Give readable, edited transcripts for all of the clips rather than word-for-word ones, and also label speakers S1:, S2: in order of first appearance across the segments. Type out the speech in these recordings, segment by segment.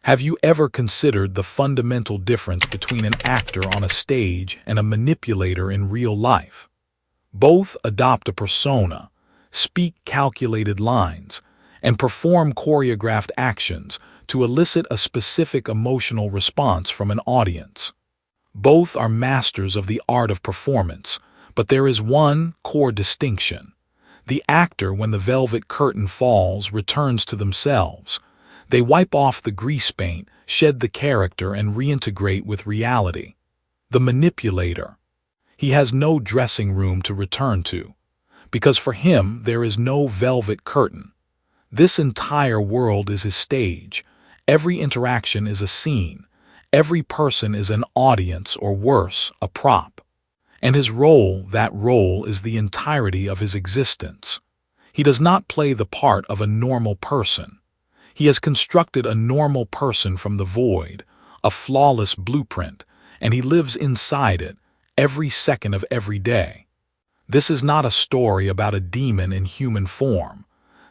S1: Have you ever considered the fundamental difference between an actor on a stage and a manipulator in real life? Both adopt a persona, speak calculated lines, and perform choreographed actions to elicit a specific emotional response from an audience. Both are masters of the art of performance, but there is one core distinction. The actor, when the velvet curtain falls, returns to themselves. They wipe off the grease paint, shed the character, and reintegrate with reality. The manipulator. He has no dressing room to return to, because for him there is no velvet curtain. This entire world is his stage. Every interaction is a scene. Every person is an audience, or worse, a prop. And his role, that role, is the entirety of his existence. He does not play the part of a normal person. He has constructed a normal person from the void, a flawless blueprint, and he lives inside it every second of every day. This is not a story about a demon in human form.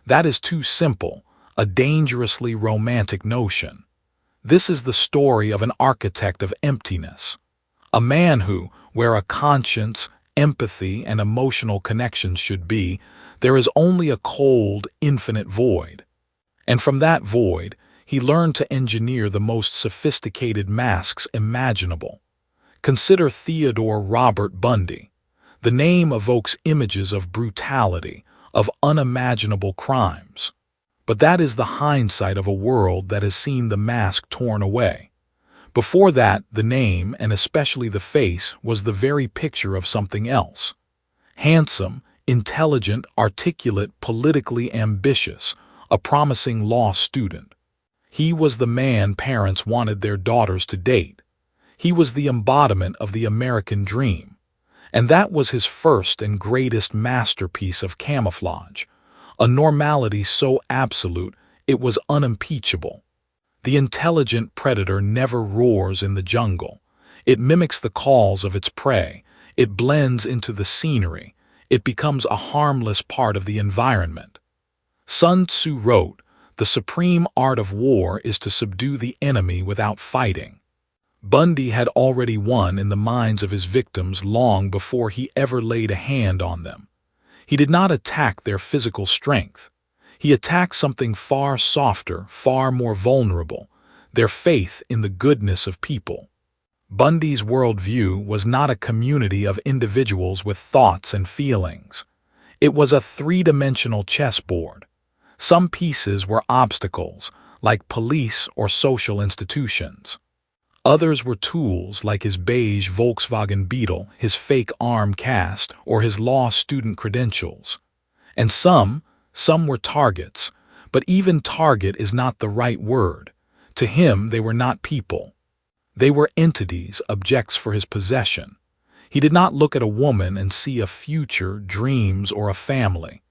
S1: That is too simple, a dangerously romantic notion. This is the story of an architect of emptiness, a man who, where a conscience, empathy, and emotional connections should be, there is only a cold, infinite void. And from that void, he learned to engineer the most sophisticated masks imaginable. Consider Theodore Robert Bundy. The name evokes images of brutality, of unimaginable crimes. But that is the hindsight of a world that has seen the mask torn away. Before that, the name, and especially the face, was the very picture of something else. Handsome, intelligent, articulate, politically ambitious, a promising law student. He was the man parents wanted their daughters to date. He was the embodiment of the American dream. And that was his first and greatest masterpiece of camouflage, a normality so absolute it was unimpeachable. The intelligent predator never roars in the jungle. It mimics the calls of its prey. It blends into the scenery. It becomes a harmless part of the environment. Sun Tzu wrote, "The supreme art of war is to subdue the enemy without fighting." Bundy had already won in the minds of his victims long before he ever laid a hand on them. He did not attack their physical strength. He attacked something far softer, far more vulnerable, their faith in the goodness of people. Bundy's worldview was not a community of individuals with thoughts and feelings. It was a three-dimensional chessboard. Some pieces were obstacles, like police or social institutions. Others were tools, like his beige Volkswagen Beetle, his fake arm cast, or his law student credentials. And some were targets, but even target is not the right word. To him, they were not people. They were entities, objects for his possession. He did not look at a woman and see a future, dreams, or a family.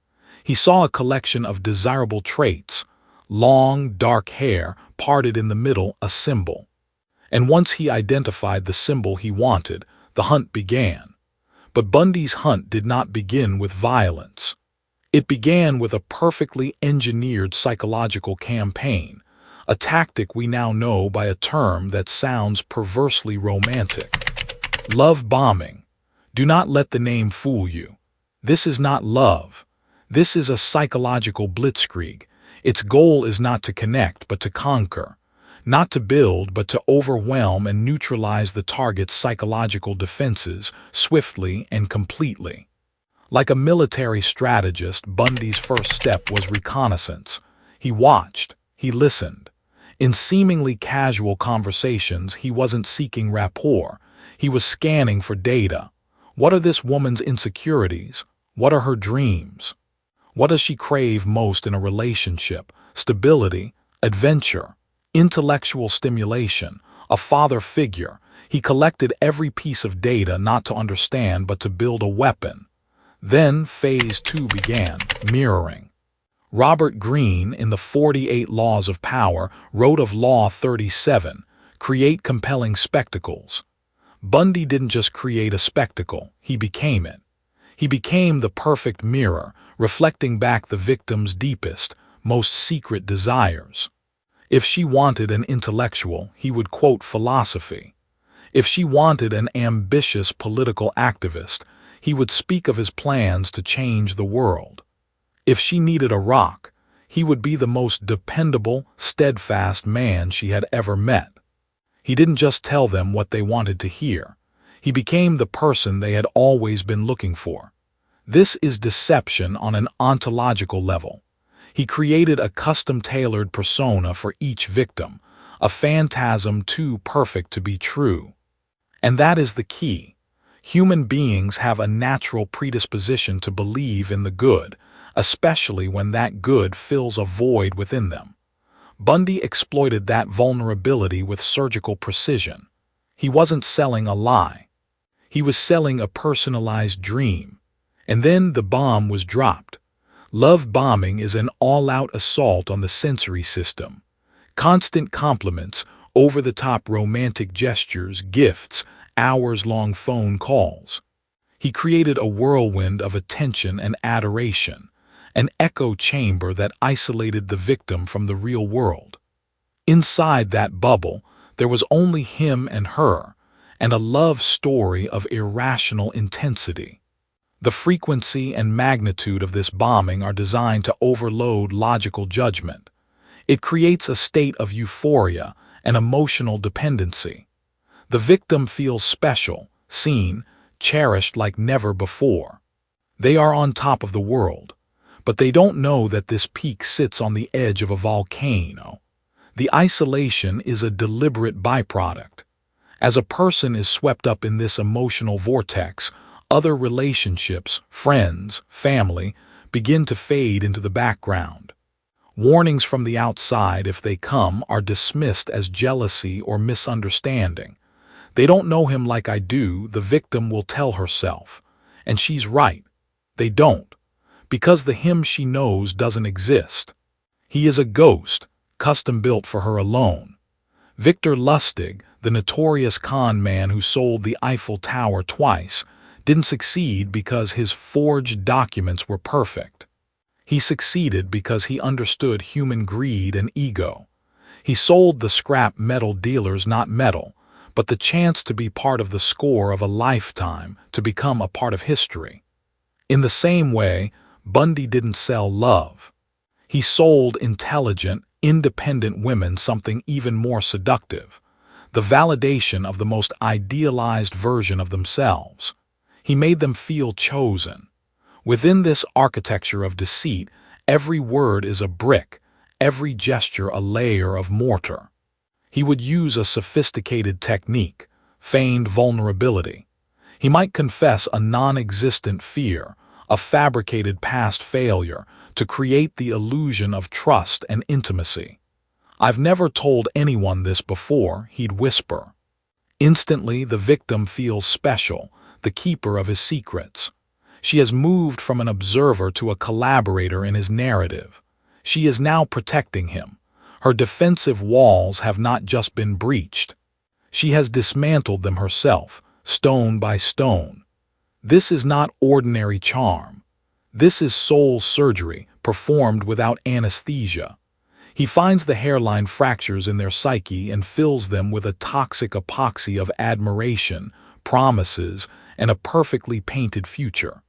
S1: He saw a collection of desirable traits, long, dark hair, parted in the middle, a symbol. And once he identified the symbol he wanted, the hunt began. But Bundy's hunt did not begin with violence. It began with a perfectly engineered psychological campaign, a tactic we now know by a term that sounds perversely romantic. Love bombing. Do not let the name fool you. This is not love. This is a psychological blitzkrieg. Its goal is not to connect, but to conquer. Not to build, but to overwhelm and neutralize the target's psychological defenses swiftly and completely. Like a military strategist, Bundy's first step was reconnaissance. He watched, he listened. In seemingly casual conversations, he wasn't seeking rapport. He was scanning for data. What are this woman's insecurities? What are her dreams? What does she crave most in a relationship? Stability, adventure, intellectual stimulation, a father figure. He collected every piece of data not to understand but to build a weapon. Then phase 2 began, mirroring. Robert Greene, in the 48 Laws of Power, wrote of Law 37, create compelling spectacles. Bundy didn't just create a spectacle, he became it. He became the perfect mirror, reflecting back the victim's deepest, most secret desires. If she wanted an intellectual, he would quote philosophy. If she wanted an ambitious political activist, he would speak of his plans to change the world. If she needed a rock, he would be the most dependable, steadfast man she had ever met. He didn't just tell them what they wanted to hear. He became the person they had always been looking for. This is deception on an ontological level. He created a custom-tailored persona for each victim, a phantasm too perfect to be true. And that is the key. Human beings have a natural predisposition to believe in the good, especially when that good fills a void within them. Bundy exploited that vulnerability with surgical precision. He wasn't selling a lie. He was selling a personalized dream. And then the bomb was dropped. Love bombing is an all-out assault on the sensory system. Constant compliments, over-the-top romantic gestures, gifts, hours-long phone calls. He created a whirlwind of attention and adoration, an echo chamber that isolated the victim from the real world. Inside that bubble, there was only him and her, and a love story of irrational intensity. The frequency and magnitude of this bombing are designed to overload logical judgment. It creates a state of euphoria and emotional dependency. The victim feels special, seen, cherished like never before. They are on top of the world, but they don't know that this peak sits on the edge of a volcano. The isolation is a deliberate byproduct. As a person is swept up in this emotional vortex, other relationships, friends, family, begin to fade into the background. Warnings from the outside, if they come, are dismissed as jealousy or misunderstanding. They don't know him like I do, the victim will tell herself. And she's right. They don't. Because the him she knows doesn't exist. He is a ghost, custom-built for her alone. Victor Lustig, the notorious con man who sold the Eiffel Tower twice, didn't succeed because his forged documents were perfect. He succeeded because he understood human greed and ego. He sold the scrap metal dealers not metal, but the chance to be part of the score of a lifetime, to become a part of history. In the same way, Bundy didn't sell love. He sold intelligent, independent women something even more seductive, the validation of the most idealized version of themselves. He made them feel chosen. Within this architecture of deceit, every word is a brick, every gesture a layer of mortar. He would use a sophisticated technique, feigned vulnerability. He might confess a non-existent fear, a fabricated past failure, to create the illusion of trust and intimacy. "I've never told anyone this before," he'd whisper. Instantly, the victim feels special, the keeper of his secrets. She has moved from an observer to a collaborator in his narrative. She is now protecting him. Her defensive walls have not just been breached. She has dismantled them herself, stone by stone. This is not ordinary charm. This is soul surgery, performed without anesthesia. He finds the hairline fractures in their psyche and fills them with a toxic epoxy of admiration, promises, and a perfectly painted future.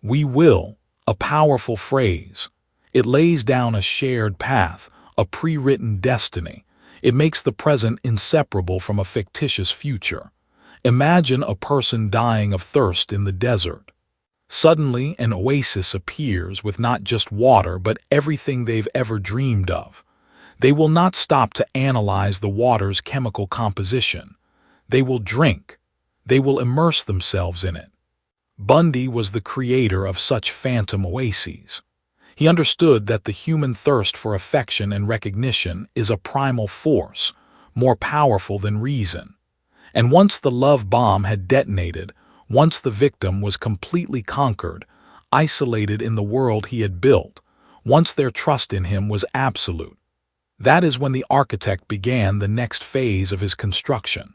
S1: "We will," a powerful phrase. It lays down a shared path, a pre-written destiny. It makes the present inseparable from a fictitious future. Imagine a person dying of thirst in the desert. Suddenly, an oasis appears with not just water, but everything they've ever dreamed of. They will not stop to analyze the water's chemical composition. They will drink. They will immerse themselves in it. Bundy was the creator of such phantom oases. He understood that the human thirst for affection and recognition is a primal force, more powerful than reason. And once the love bomb had detonated, once the victim was completely conquered, isolated in the world he had built, once their trust in him was absolute, that is when the architect began the next phase of his construction.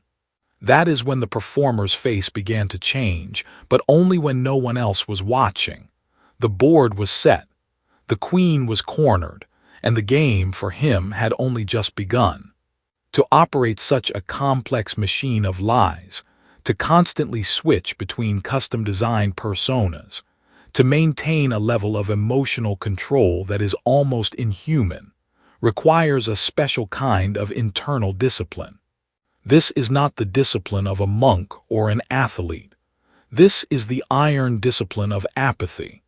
S1: That is when the performer's face began to change, but only when no one else was watching. The board was set. The queen was cornered, and the game for him had only just begun. To operate such a complex machine of lies, to constantly switch between custom-designed personas, to maintain a level of emotional control that is almost inhuman, requires a special kind of internal discipline. This is not the discipline of a monk or an athlete. This is the iron discipline of apathy.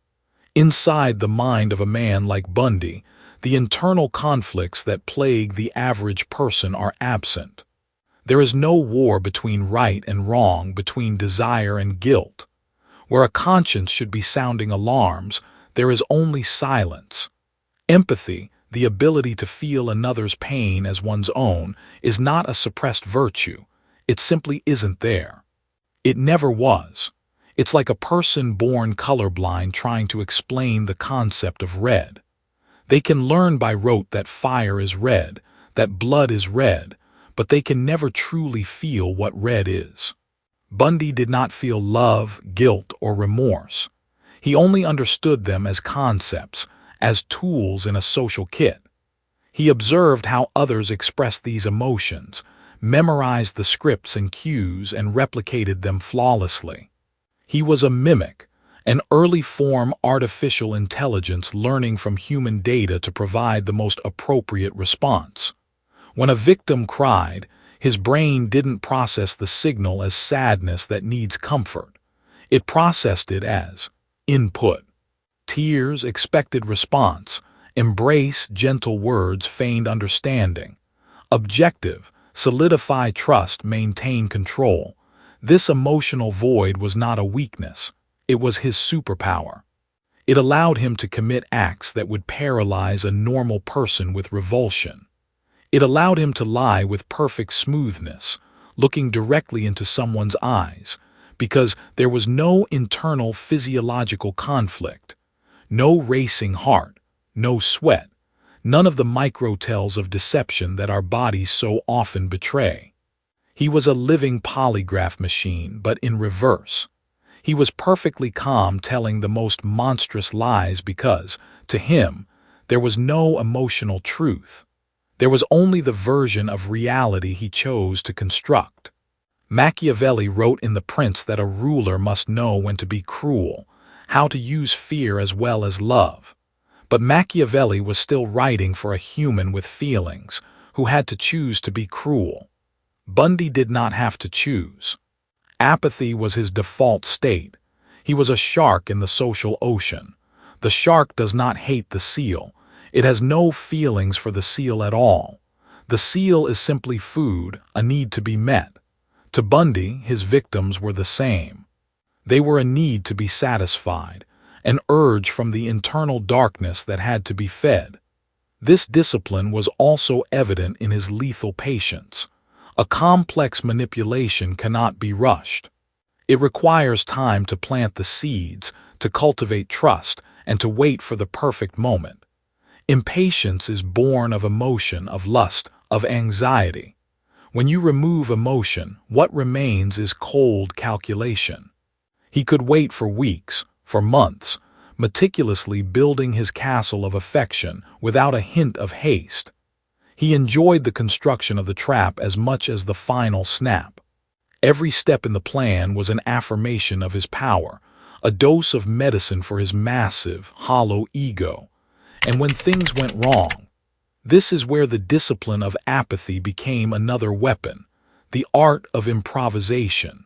S1: Inside the mind of a man like Bundy, the internal conflicts that plague the average person are absent. There is no war between right and wrong, between desire and guilt. Where a conscience should be sounding alarms, there is only silence. Empathy, the ability to feel another's pain as one's own, is not a suppressed virtue. It simply isn't there. It never was. It's like a person born colorblind trying to explain the concept of red. They can learn by rote that fire is red, that blood is red, but they can never truly feel what red is. Bundy did not feel love, guilt, or remorse. He only understood them as concepts, as tools in a social kit. He observed how others expressed these emotions, memorized the scripts and cues, and replicated them flawlessly. He was a mimic, an early-form artificial intelligence learning from human data to provide the most appropriate response. When a victim cried, his brain didn't process the signal as sadness that needs comfort. It processed it as input. Tears, expected response. Embrace, gentle words, feigned understanding. Objective, solidify trust, maintain control. This emotional void was not a weakness. It was his superpower. It allowed him to commit acts that would paralyze a normal person with revulsion. It allowed him to lie with perfect smoothness, looking directly into someone's eyes, because there was no internal physiological conflict, no racing heart, no sweat, none of the microtells of deception that our bodies so often betray. He was a living polygraph machine, but in reverse. He was perfectly calm telling the most monstrous lies because, to him, there was no emotional truth. There was only the version of reality he chose to construct. Machiavelli wrote in The Prince that a ruler must know when to be cruel, how to use fear as well as love. But Machiavelli was still writing for a human with feelings, who had to choose to be cruel. Bundy did not have to choose. Apathy was his default state. He was a shark in the social ocean. The shark does not hate the seal. It has no feelings for the seal at all. The seal is simply food, a need to be met. To Bundy, his victims were the same. They were a need to be satisfied, an urge from the internal darkness that had to be fed. This discipline was also evident in his lethal patience. A complex manipulation cannot be rushed. It requires time to plant the seeds, to cultivate trust, and to wait for the perfect moment. Impatience is born of emotion, of lust, of anxiety. When you remove emotion, what remains is cold calculation. He could wait for weeks, for months, meticulously building his castle of affection without a hint of haste. He enjoyed the construction of the trap as much as the final snap. Every step in the plan was an affirmation of his power, a dose of medicine for his massive, hollow ego. And when things went wrong, this is where the discipline of apathy became another weapon, the art of improvisation.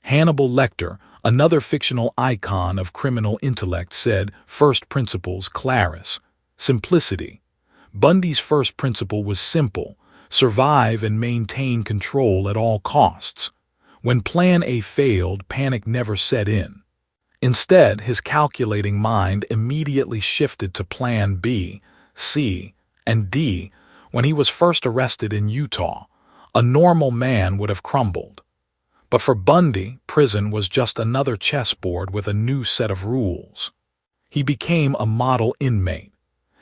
S1: Hannibal Lecter, another fictional icon of criminal intellect, said, "First principles, Clarice, simplicity." Bundy's first principle was simple: survive and maintain control at all costs. When Plan A failed, panic never set in. Instead, his calculating mind immediately shifted to Plan B, C, and D. When he was first arrested in Utah, a normal man would have crumbled. But for Bundy, prison was just another chessboard with a new set of rules. He became a model inmate.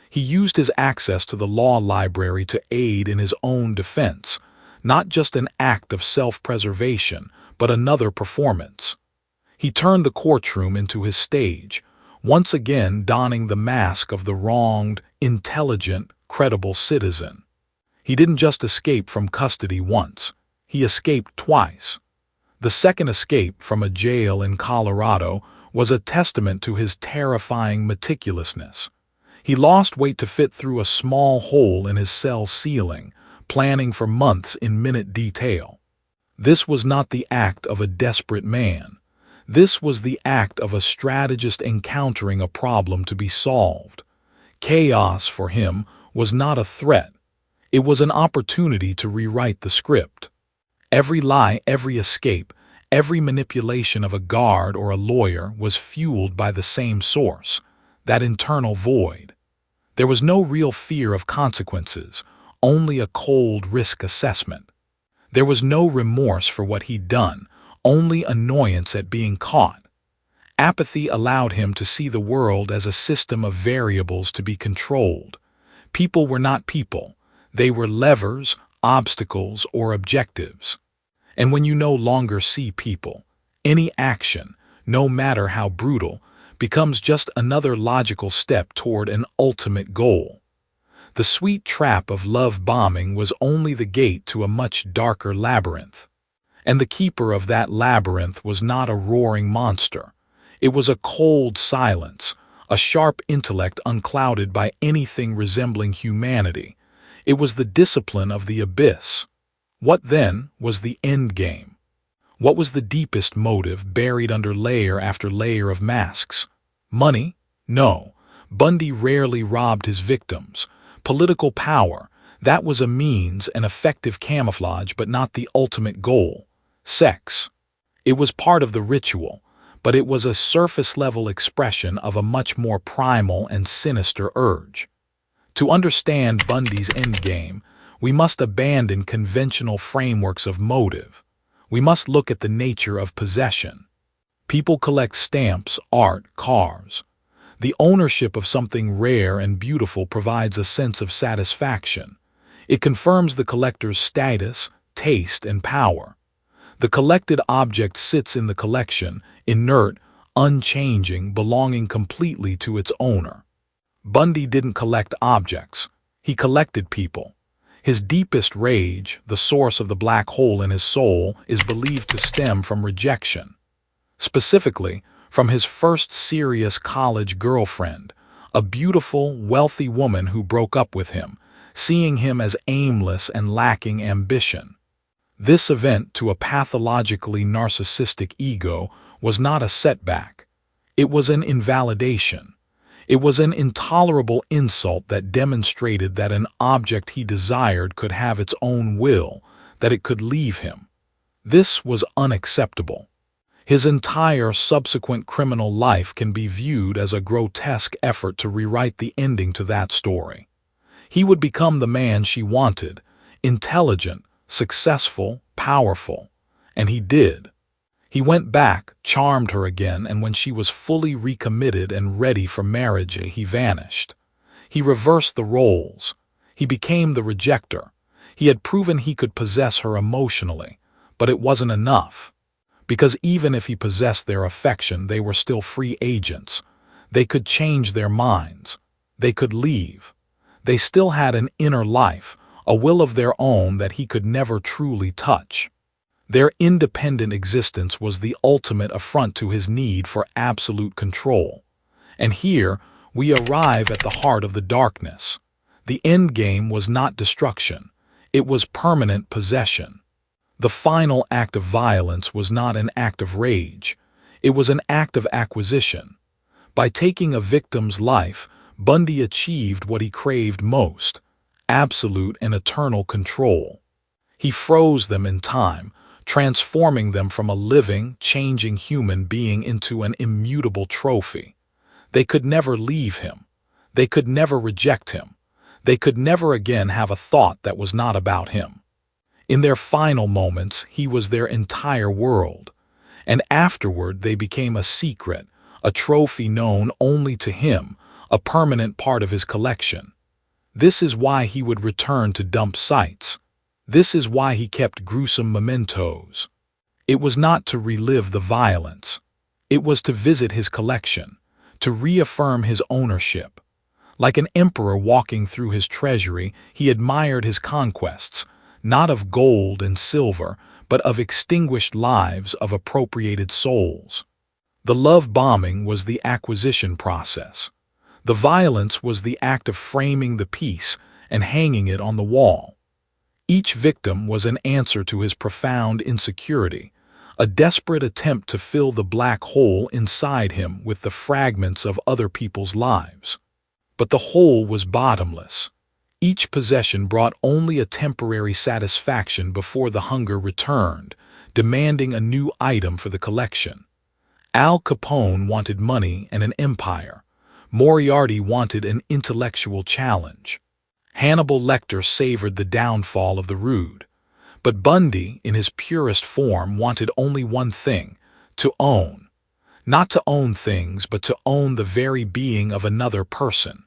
S1: He used his access to the law library to aid in his own defense, not just an act of self-preservation, but another performance. He turned the courtroom into his stage, once again donning the mask of the wronged, intelligent, credible citizen. He didn't just escape from custody once, he escaped twice. The second escape from a jail in Colorado was a testament to his terrifying meticulousness. He lost weight to fit through a small hole in his cell ceiling, planning for months in minute detail. This was not the act of a desperate man. This was the act of a strategist encountering a problem to be solved. Chaos for him was not a threat. It was an opportunity to rewrite the script. Every lie, every escape, every manipulation of a guard or a lawyer was fueled by the same source, that internal void. There was no real fear of consequences, only a cold risk assessment. There was no remorse for what he'd done, only annoyance at being caught. Apathy allowed him to see the world as a system of variables to be controlled. People were not people. They were levers, obstacles, or objectives. And when you no longer see people, any action, no matter how brutal, becomes just another logical step toward an ultimate goal. The sweet trap of love bombing was only the gate to a much darker labyrinth. And the keeper of that labyrinth was not a roaring monster. It was a cold silence, a sharp intellect unclouded by anything resembling humanity. It was the discipline of the abyss. What then was the end game? What was the deepest motive buried under layer after layer of masks? Money? No. Bundy rarely robbed his victims. Political power, that was a means, an effective camouflage, but not the ultimate goal. Sex. It was part of the ritual, but it was a surface-level expression of a much more primal and sinister urge. To understand Bundy's endgame, we must abandon conventional frameworks of motive. We must look at the nature of possession. People collect stamps, art, cars. The ownership of something rare and beautiful provides a sense of satisfaction. It confirms the collector's status, taste, and power. The collected object sits in the collection, inert, unchanging, belonging completely to its owner. Bundy didn't collect objects. He collected people. His deepest rage, the source of the black hole in his soul, is believed to stem from rejection. Specifically, from his first serious college girlfriend, a beautiful, wealthy woman who broke up with him, seeing him as aimless and lacking ambition. This event, to a pathologically narcissistic ego, was not a setback. It was an invalidation. It was an intolerable insult that demonstrated that an object he desired could have its own will, that it could leave him. This was unacceptable. His entire subsequent criminal life can be viewed as a grotesque effort to rewrite the ending to that story. He would become the man she wanted, intelligent, successful, powerful, and he did. He went back, charmed her again, and when she was fully recommitted and ready for marriage, he vanished. He reversed the roles. He became the rejecter. He had proven he could possess her emotionally, but it wasn't enough. Because even if he possessed their affection, they were still free agents. They could change their minds. They could leave. They still had an inner life, a will of their own that he could never truly touch. Their independent existence was the ultimate affront to his need for absolute control. And here, we arrive at the heart of the darkness. The endgame was not destruction. It was permanent possession. The final act of violence was not an act of rage. It was an act of acquisition. By taking a victim's life, Bundy achieved what he craved most: absolute and eternal control. He froze them in time, transforming them from a living, changing human being into an immutable trophy. They could never leave him. They could never reject him. They could never again have a thought that was not about him. In their final moments, he was their entire world. And afterward, they became a secret, a trophy known only to him, a permanent part of his collection. This is why he would return to dump sites. This is why he kept gruesome mementos. It was not to relive the violence. It was to visit his collection, to reaffirm his ownership. Like an emperor walking through his treasury, he admired his conquests, not of gold and silver, but of extinguished lives of appropriated souls. The love bombing was the acquisition process. The violence was the act of framing the piece and hanging it on the wall. Each victim was an answer to his profound insecurity, a desperate attempt to fill the black hole inside him with the fragments of other people's lives. But the hole was bottomless. Each possession brought only a temporary satisfaction before the hunger returned, demanding a new item for the collection. Al Capone wanted money and an empire. Moriarty wanted an intellectual challenge. Hannibal Lecter savored the downfall of the rude. But Bundy, in his purest form, wanted only one thing: to own. Not to own things, but to own the very being of another person.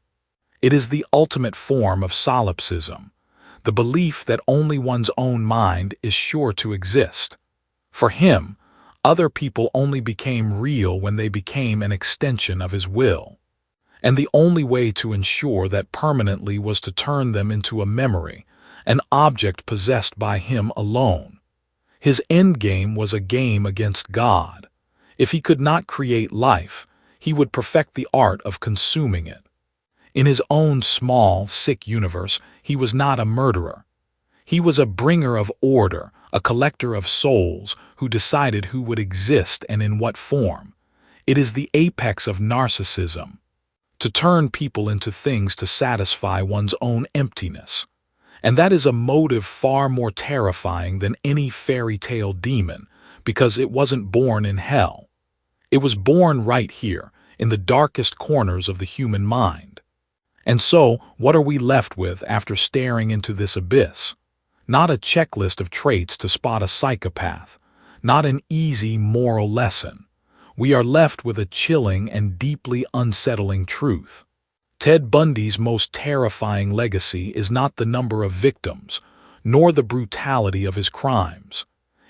S1: It is the ultimate form of solipsism, the belief that only one's own mind is sure to exist. For him, other people only became real when they became an extension of his will. And the only way to ensure that permanently was to turn them into a memory, an object possessed by him alone. His endgame was a game against God. If he could not create life, he would perfect the art of consuming it. In his own small, sick universe, he was not a murderer. He was a bringer of order, a collector of souls who decided who would exist and in what form. It is the apex of narcissism, to turn people into things to satisfy one's own emptiness. And that is a motive far more terrifying than any fairy tale demon, because it wasn't born in hell. It was born right here, in the darkest corners of the human mind. And so, what are we left with after staring into this abyss? Not a checklist of traits to spot a psychopath, not an easy moral lesson. We are left with a chilling and deeply unsettling truth. Ted Bundy's most terrifying legacy is not the number of victims, nor the brutality of his crimes.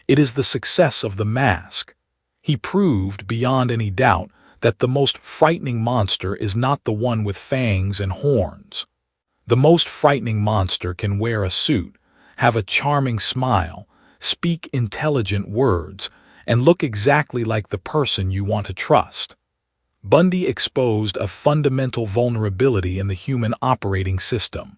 S1: It is the success of the mask. He proved, beyond any doubt, that the most frightening monster is not the one with fangs and horns. The most frightening monster can wear a suit, have a charming smile, speak intelligent words, and look exactly like the person you want to trust. Bundy exposed a fundamental vulnerability in the human operating system.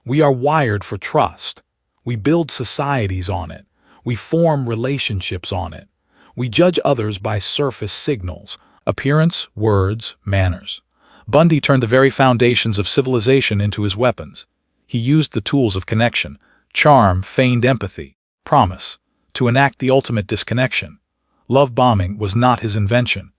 S1: We are wired for trust. We build societies on it. We form relationships on it. We judge others by surface signals: appearance, words, manners. Bundy turned the very foundations of civilization into his weapons. He used the tools of connection, charm, feigned empathy, promise, to enact the ultimate disconnection. Love bombing was not his invention.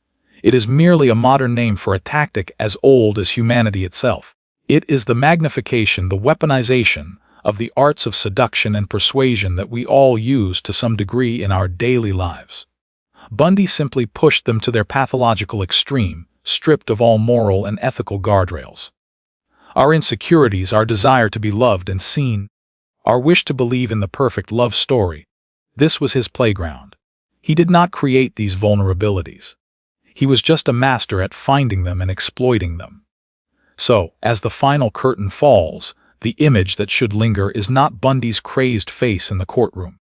S1: It is merely a modern name for a tactic as old as humanity itself. It is the magnification, the weaponization of the arts of seduction and persuasion that we all use to some degree in our daily lives. Bundy simply pushed them to their pathological extreme, stripped of all moral and ethical guardrails. Our insecurities, our desire to be loved and seen, our wish to believe in the perfect love story, this was his playground. He did not create these vulnerabilities. He was just a master at finding them and exploiting them. So, as the final curtain falls, the image that should linger is not Bundy's crazed face in the courtroom.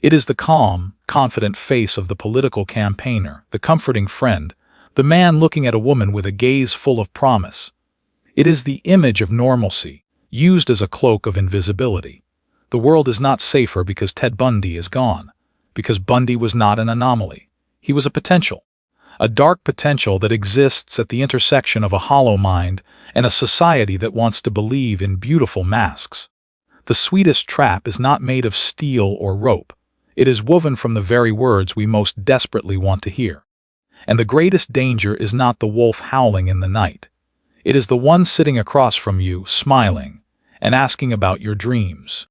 S1: It is the calm, confident face of the political campaigner, the comforting friend, the man looking at a woman with a gaze full of promise. It is the image of normalcy, used as a cloak of invisibility. The world is not safer because Ted Bundy is gone, because Bundy was not an anomaly. He was a potential. A dark potential that exists at the intersection of a hollow mind and a society that wants to believe in beautiful masks. The sweetest trap is not made of steel or rope. It is woven from the very words we most desperately want to hear. And the greatest danger is not the wolf howling in the night. It is the one sitting across from you, smiling, and asking about your dreams.